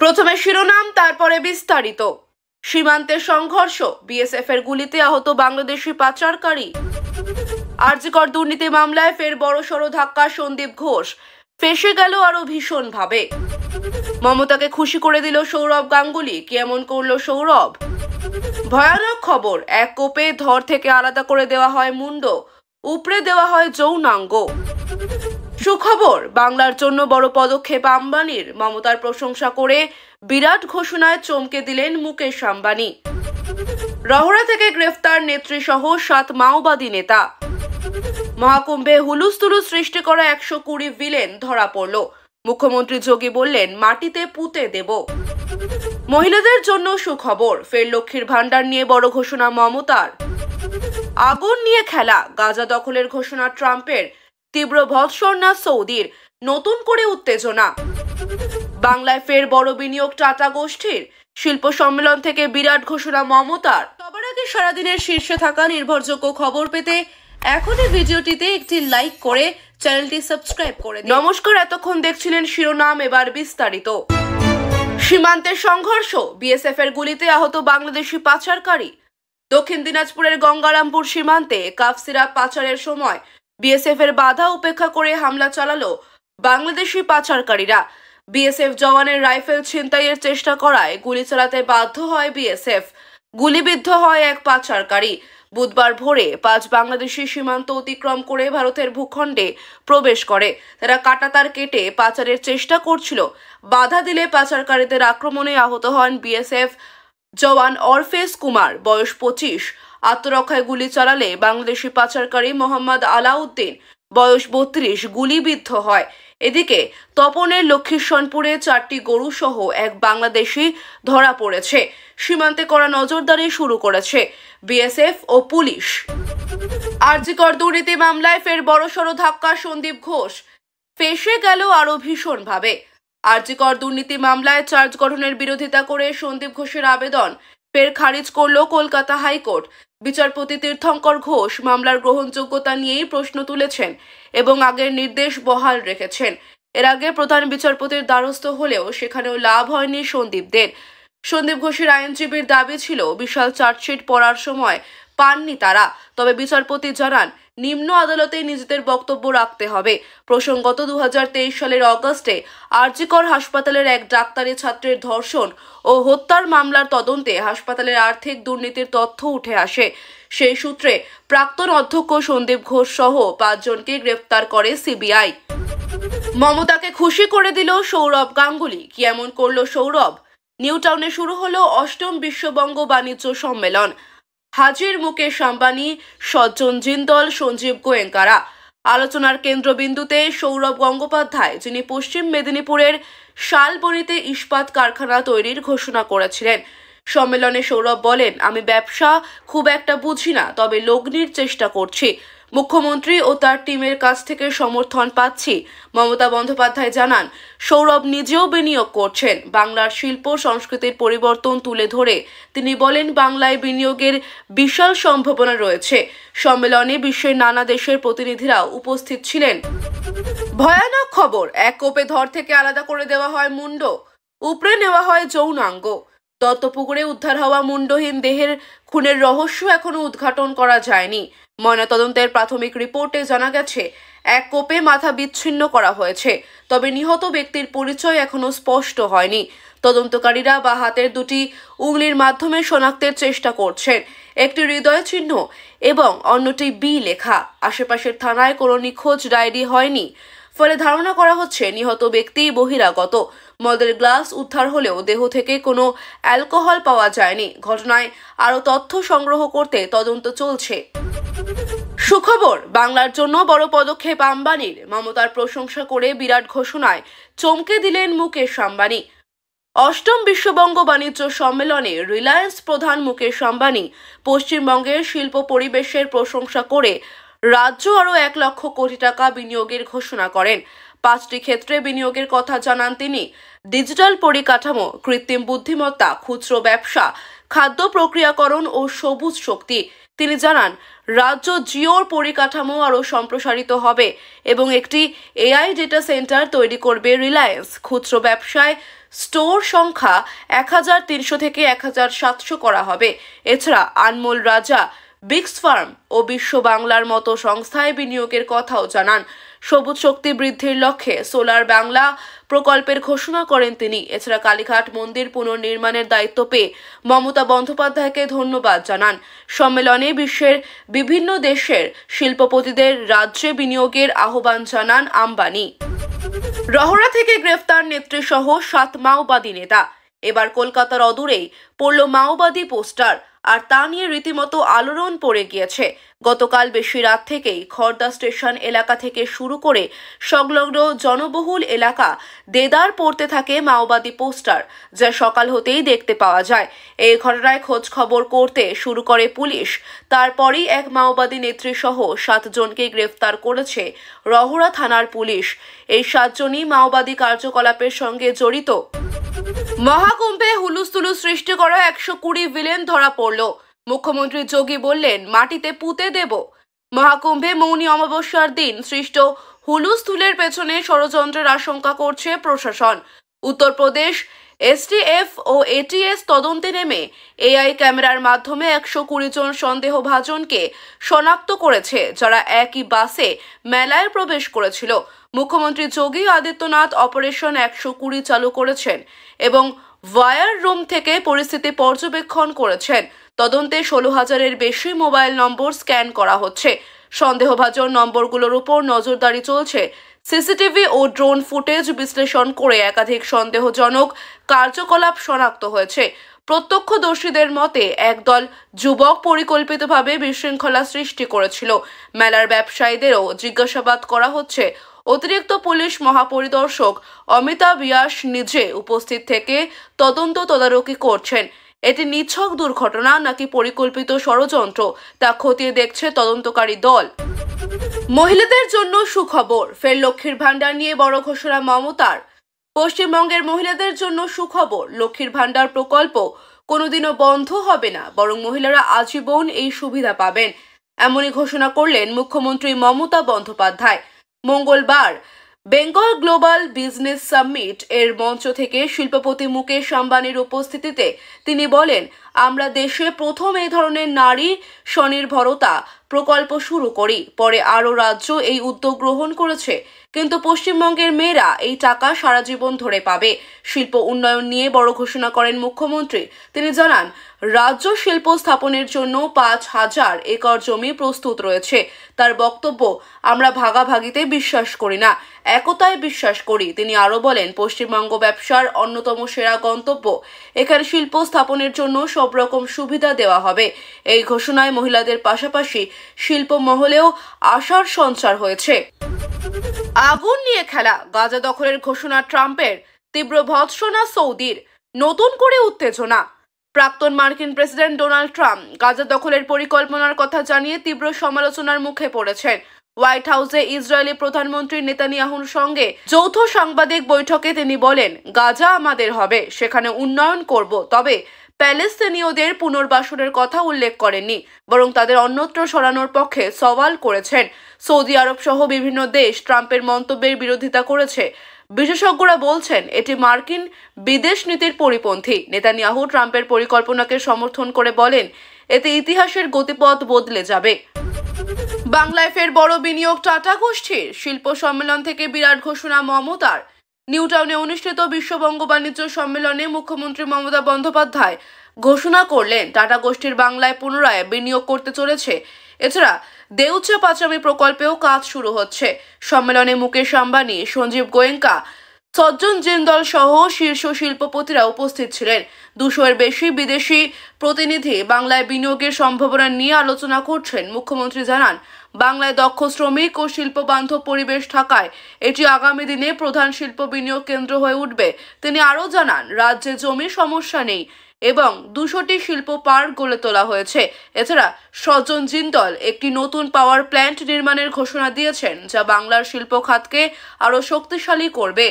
প্রথমে শিরোনাম, তারপরে বিস্তারিত। সীমান্তে সংঘর্ষ, বিএসএফ এর গুলিতে আহত বাংলাদেশি পাচারকারী। আরজিকর দুর্নীতি মামলায় ফের বড়সড় ধাক্কা সন্দীপ ঘোষ, ফেঁসে গেল আরো ভীষণভাবে। মমতাকে খুশি করে দিল সৌরভ গাঙ্গুলি, কি এমন করল সৌরভ? ভয়ানক খবর, এক কোপে ধর থেকে আলাদা করে দেওয়া হয় মুন্ড, উপড়ে দেওয়া হয় যৌনাঙ্গ। সুখবর, বাংলার জন্য বড় পদক্ষেপ আম্বানির, মমতার প্রশংসা করে বিরাট ঘোষণায় চমকে দিলেন মুকেশ আম্বানি। রহরা থেকে গ্রেফতার নেত্রী সহ 7 মাওবাদী নেতা। মহাকুম্ভে হুলুস্থুলু সৃষ্টি করা 120 ভিলেন ধরা পড়ল, মুখ্যমন্ত্রী যোগী বললেন মাটিতে পুঁতে দেব। মহিলাদের জন্য সুখবর, ফের লক্ষ্মীর ভান্ডার নিয়ে বড় ঘোষণা মমতার। আগুন নিয়ে খেলা, গাজা দখলের ঘোষণা ট্রাম্পের, তীব্র ভৎসনা সৌদির, নতুন করে উত্তেজনা। বাংলায় ফের বড় বিনিয়োগ টাটা গোষ্ঠীর, শিল্প সম্মেলন থেকে বিরাট ঘোষণা মমতার। সবার আগে সারাদিনের শীর্ষে থাকা নির্ভরযোগ্য খবর পেতে এখনই ভিডিওটিতে একটি লাইক করে চ্যানেলটি সাবস্ক্রাইব করে দিন। নমস্কার, এতক্ষণ দেখছিলেন শিরোনাম, এবার বিস্তারিত। সীমান্তে সংঘর্ষ, বিএসএফ এর গুলিতে আহত বাংলাদেশি পাচারকারী। দক্ষিণ দিনাজপুরের গঙ্গারামপুর সীমান্তে কাফ সিরাপ পাচারের সময় বিএসএফ এর বাধা উপেক্ষা করে হামলা চালালো বাংলাদেশি পাচারকারীরা। বিএসএফ জওয়ানের রাইফেল ছিনতাইয়ের চেষ্টা করায় গুলি চালাতে বাধ্য হয় বিএসএফ। গুলিবিদ্ধ হয় এক পাচারকারী। বুধবার ভোরে 5 বাংলাদেশি সীমান্ত অতিক্রম করে ভারতের ভূখণ্ডে প্রবেশ করে। তারা কাঁটাতার কেটে পাচারের চেষ্টা করছিল। বাধা দিলে পাচারকারীদের আক্রমণে আহত হন বিএসএফ জওয়ান অরফেজ কুমার, বয়স 25। আত্মরক্ষায় গুলি চালালে বাংলাদেশি পাচারকারী মোহাম্মদ আলাউদ্দিন, বয়স 32, গুলিবিদ্ধ হয়। এদিকে তপনের লক্ষ্মীশ্বরপুরে 4টি গরু সহ এক বাংলাদেশি ধরা পড়েছে। সীমান্তে কড়া নজরদারি শুরু করেছে বিএসএফ ও পুলিশ। আরজিকর দুর্নীতি মামলায় ফের বড়সড় ধাক্কা সন্দীপ ঘোষ, ফেঁসে গেল আরো ভীষণভাবে। আরজিকর দুর্নীতি মামলায় চার্জ গঠনের বিরোধিতা করে সন্দীপ ঘোষের আবেদন ফের খারিজ করল কলকাতা হাইকোর্ট। বিচারপতি তীর্থঙ্কর ঘোষ মামলার গ্রহণযোগ্যতা নিয়েই প্রশ্ন তুলেছেন এবং আগের নির্দেশ বহাল রেখেছেন। এর আগে প্রধান বিচারপতির দ্বারস্থ হলেও সেখানেও লাভ হয়নি সন্দীপদের। সন্দীপ ঘোষের আইনজীবীর দাবি ছিল বিশাল চার্জশিট পড়ার সময় পাননি তারা। তবে বিচারপতি জানান নিম্ন আদালতে নিজেদের বক্তব্য রাখতে হবে। প্রসঙ্গত 2023 সালের অগস্টে আরজিকর হাসপাতালের এক ডাক্তারি ছাত্রের ধর্ষণ ও হত্যার মামলার তদন্তে হাসপাতালের আর্থিক দুর্নীতির তথ্য উঠে আসে। সেই সূত্রে প্রাক্তন অধ্যক্ষ সন্দীপ ঘোষ সহ 5 জনকে গ্রেফতার করে সিবিআই। মমতাকে খুশি করে দিল সৌরভ গাঙ্গুলি, কি এমন করল সৌরভ? নিউ টাউনে শুরু হলো 8ম বিশ্ববঙ্গ বাণিজ্য সম্মেলন। হাজির মুকেশ আম্বানি, সজ্জন জিন্দল, সঞ্জীব গোয়েঙ্কারা। আলোচনার কেন্দ্রবিন্দুতে সৌরভ গঙ্গোপাধ্যায়, যিনি পশ্চিম মেদিনীপুরের শালবনীতে ইস্পাত কারখানা তৈরির ঘোষণা করেছিলেন। সম্মেলনে সৌরভ বলেন, আমি ব্যবসা খুব একটা বুঝি না, তবে লগ্নির চেষ্টা করছি। মুখ্যমন্ত্রী ও তার টিমের কাছ থেকে সমর্থন পাচ্ছি। মমতা বন্দ্যোপাধ্যায় জানান সৌরভ নিজেও বিনিয়োগ করছেন। বাংলার শিল্প সংস্কৃতির পরিবর্তন তুলে ধরে তিনি বলেন বাংলায় বিনিয়োগের বিশাল সম্ভাবনা রয়েছে। সম্মেলনে বিশ্বের নানা দেশের প্রতিনিধিরা উপস্থিত ছিলেন। ভয়ানক খবর, এক কোপে ধর থেকে আলাদা করে দেওয়া হয় মুন্ড, উপড়ে নেওয়া হয় যৌনাঙ্গ। দত্তপুকুরে উদ্ধার হওয়া মুন্ডহীন দেহের খুনের রহস্য এখনো উদ্ঘাটন করা যায়নি। ময়নাতদন্তের প্রাথমিক রিপোর্টে জানা গেছে এক কোপে মাথা বিচ্ছিন্ন করা হয়েছে, তবে নিহত ব্যক্তির পরিচয় এখনো স্পষ্ট হয়নি। তদন্তকারীরা বা হাতের 2টি উংলির মাধ্যমে শনাক্তের চেষ্টা করছেন। একটি হৃদয় চিহ্ন এবং অন্যটি বি লেখা। আশেপাশের থানায় কোনো নিখোঁজ ডায়েরি হয়নি, ফলে ধারণা করা হচ্ছে নিহত ব্যক্তি বহিরাগত। মদের গ্লাস উদ্ধার হলেও দেহ থেকে কোনো অ্যালকোহল পাওয়া যায়নি। ঘটনায় আরও তথ্য সংগ্রহ করতে তদন্ত চলছে। সুখবর, বাংলার জন্য বড় পদক্ষেপ আম্বানির, মমতার প্রশংসা করে বিরাট ঘোষণায় চমকে দিলেন মুকেশ আম্বানি। 8ম বিশ্ববঙ্গ বাণিজ্য সম্মেলনে রিলায়েন্স প্রধান মুকেশ আম্বানি পশ্চিমবঙ্গের শিল্প পরিবেশের প্রশংসা করে রাজ্য আরও 1 লক্ষ কোটি টাকা বিনিয়োগের ঘোষণা করেন। 5টি ক্ষেত্রে বিনিয়োগের কথা জানান তিনি। ডিজিটাল পরিকাঠামো, কৃত্রিম বুদ্ধিমত্তা, খুচরো ব্যবসা, খাদ্য প্রক্রিয়াকরণ ও সবুজ শক্তি। তিনি জানান, রাজ্য জিওর পরিকাঠামো আরও সম্প্রসারিত হবে এবং একটি এআই ডেটা সেন্টার তৈরি করবে রিলায়েন্স। খুচরো ব্যবসায় স্টোর সংখ্যা 1300 থেকে 1700 করা হবে। এছাড়া আনমোল রাজা, বিগস ফার্ম ও বিশ্ব বাংলার মতো সংস্থায় বিনিয়োগের কথাও জানান। সবুজ শক্তি বৃদ্ধির লক্ষ্যে সোলার বাংলা প্রকল্পের ঘোষণা করেন তিনি। এছাড়া কালীঘাট মন্দির পুনর্নির্মাণের দায়িত্ব পেয়ে মমতা বন্দ্যোপাধ্যায়কে ধন্যবাদ জানান। সম্মেলনে বিশ্বের বিভিন্ন দেশের শিল্পপতিদের রাজ্যে বিনিয়োগের আহ্বান জানান আম্বানি। রহরা থেকে গ্রেফতার নেত্রীসহ 7 মাওবাদী নেতা। এবার কলকাতার অদূরেই পড়ল মাওবাদী পোস্টার, আর তা নিয়ে রীতিমতো আলোড়ন পড়ে গিয়েছে। গতকাল বেশি রাত থেকেই খড়দা স্টেশন এলাকা থেকে শুরু করে সংলগ্ন জনবহুল এলাকা দেদার পড়তে থাকে মাওবাদী পোস্টার, যা সকাল হতেই দেখতে পাওয়া যায়। এই ঘটনায় খোঁজ খবর করতে শুরু করে পুলিশ। তারপরই এক মাওবাদী নেত্রী সহ 7 জনকে গ্রেফতার করেছে রহরা থানার পুলিশ। এই 7 জনই মাওবাদী কার্যকলাপের সঙ্গে জড়িত। মহাকুম্ভে হুলুস্থুলু সৃষ্টি করা 120 ভিলেন ধরা পড়ল। মুখ্যমন্ত্রী যোগী বললেন, মাটিতে পুঁতে দেব। মহাকুম্ভে মৌনী অমাবস্যার দিন সৃষ্ট হুলুস্থুলের পেছনে ষড়যন্ত্রের আশঙ্কা করছে প্রশাসন। উত্তরপ্রদেশ এসটিএফ ও এটিএস তদন্তে নেমে এআই ক্যামেরার মাধ্যমে 120 জন সন্দেহভাজনকে শনাক্ত করেছে, যারা একই বাসে মেলায় প্রবেশ করেছিল। মুখ্যমন্ত্রী যোগী আদিত্যনাথ অপারেশন 120 চালু করেছেন এবং ওয়্যার রুম থেকে পরিস্থিতি পর্যবেক্ষণ করেছেন। তদন্তে 16,000-এর বেশি মোবাইল নম্বর স্ক্যান করা হচ্ছে। সন্দেহভাজন নম্বরগুলোর উপর নজরদারি চলছে। সিসিটিভি ও ড্রোন ফুটেজ বিশ্লেষণ করে একাধিক সন্দেহজনক কার্যকলাপ শনাক্ত হয়েছে। প্রত্যক্ষদর্শীদের মতে একদল যুবক পরিকল্পিতভাবে বিশৃঙ্খলা সৃষ্টি করেছিল। মেলার ব্যবসায়ীদেরও জিজ্ঞাসাবাদ করা হচ্ছে। অতিরিক্ত পুলিশ মহাপরিদর্শক অমিতাভ ইয়াশ নিজে উপস্থিত থেকে তদন্ত তদারকি করছেন। এটি নিছক দুর্ঘটনা নাকি পরিকল্পিত ষড়যন্ত্র তা খতিয়ে দেখছে তদন্তকারী দল। মহিলাদের জন্য সুখবর, ফের লক্ষ্মীর ভান্ডার নিয়ে বড় ঘোষণা মমতার। পশ্চিমবঙ্গের মহিলাদের জন্য সুখবর, লক্ষ্মীর ভান্ডার প্রকল্প কোনোদিনও বন্ধ হবে না, বরং মহিলারা আজীবন এই সুবিধা পাবেন। এমনই ঘোষণা করলেন মুখ্যমন্ত্রী মমতা বন্দ্যোপাধ্যায়। মঙ্গলবার বেঙ্গল গ্লোবাল বিজনেস সামিট এর মঞ্চ থেকে শিল্পপতি মুকেশ আম্বানির উপস্থিতিতে তিনি বলেন, আমরা দেশে প্রথম এই ধরনের নারী স্বনির্ভরতা প্রকল্প শুরু করি। পরে আরও রাজ্য এই উদ্যোগ গ্রহণ করেছে, কিন্তু পশ্চিমবঙ্গের মেয়েরা এই টাকা সারা জীবন ধরে পাবে। শিল্প উন্নয়ন নিয়ে বড় ঘোষণা করেন মুখ্যমন্ত্রী। তিনি জানান, রাজ্য শিল্প স্থাপনের জন্য 5,000 একর জমি প্রস্তুত রয়েছে। তার বক্তব্য, আমরা ভাগাভাগিতে বিশ্বাস করি না, একতায় বিশ্বাস করি। তিনি আরও বলেন, পশ্চিমবঙ্গ ব্যবসার অন্যতম সেরা গন্তব্য। এখানে শিল্প স্থাপনের জন্য সব রকম সুবিধা দেওয়া হবে। এই ঘোষণায় মহিলাদের পাশাপাশি শিল্প মহলেও আশার সঞ্চার হয়েছে। আগুন নিয়ে খেলা, গাজা দখলের ঘোষণা ট্রাম্পের, তীব্র ভৎসনা সৌদির, নতুন করে উত্তেজনা। প্রাক্তন মার্কিন প্রেসিডেন্ট ডোনাল্ড ট্রাম্প গাজা দখলের পরিকল্পনার কথা জানিয়ে তীব্র সমালোচনার মুখে পড়েছেন। হোয়াইট হাউসে ইসরায়েলি প্রধানমন্ত্রী নেতানিয়াহুর সঙ্গে যৌথ সাংবাদিক বৈঠকে তিনি বলেন, গাজা আমাদের হবে, সেখানে উন্নয়ন করব, তবে প্যালেস্তিনীয়দের পুনর্বাসনের কথা উল্লেখ করেননি, বরং তাদের অন্যত্র সরানোর পক্ষে সওয়াল করেছেন। সৌদি আরব সহ বিভিন্ন দেশ ট্রাম্পের মন্তব্যের বিরোধিতা করেছে। বিশেষজ্ঞরা বলছেন, এটি মার্কিন বিদেশ নীতির পরিপন্থী। নেতানিয়াহু ট্রাম্পের পরিকল্পনাকে সমর্থন করে বলেন, এতে ইতিহাসের গতিপথ বদলে যাবে। বাংলায় ফের বড় বিনিয়োগ টাটা গোষ্ঠীর, শিল্প সম্মেলন থেকে বিরাট ঘোষণা মমতার। নিউটাউনে অনুষ্ঠিত বিশ্ববঙ্গ বাণিজ্য সম্মেলনে মুখ্যমন্ত্রী মমতা বন্দ্যোপাধ্যায় ঘোষণা করলেন, টাটা গোষ্ঠীর বাংলায় পুনরায় বিনিয়োগ করতে চলেছে। এছাড়া দেউচা পাচামি প্রকল্পেও কাজ শুরু হচ্ছে। সম্মেলনে মুকেশ আম্বানি, সঞ্জীব গোয়েঙ্কা, সজ্জন জিন্দল সহ শীর্ষ শিল্পপতিরা উপস্থিত ছিলেন। 200-এর বেশি বিদেশি প্রতিনিধি বাংলায় বিনিয়োগের সম্ভাবনা নিয়ে আলোচনা করছেন। মুখ্যমন্ত্রী জানান, বাংলায় দক্ষ শ্রমিক ও শিল্প বান্ধব পরিবেশ থাকায় এটি আগামী দিনে প্রধান শিল্প বিনিয়োগ কেন্দ্র হয়ে উঠবে। তিনি আরও জানান, রাজ্যে জমির সমস্যা নেই এবং 200টি শিল্প পার্ক গড়ে তোলা হয়েছে। এছাড়া সজ্জন জিন্দল একটি নতুন পাওয়ার প্ল্যান্ট নির্মাণের ঘোষণা দিয়েছেন, যা বাংলার শিল্প খাতকে আরও শক্তিশালী করবে।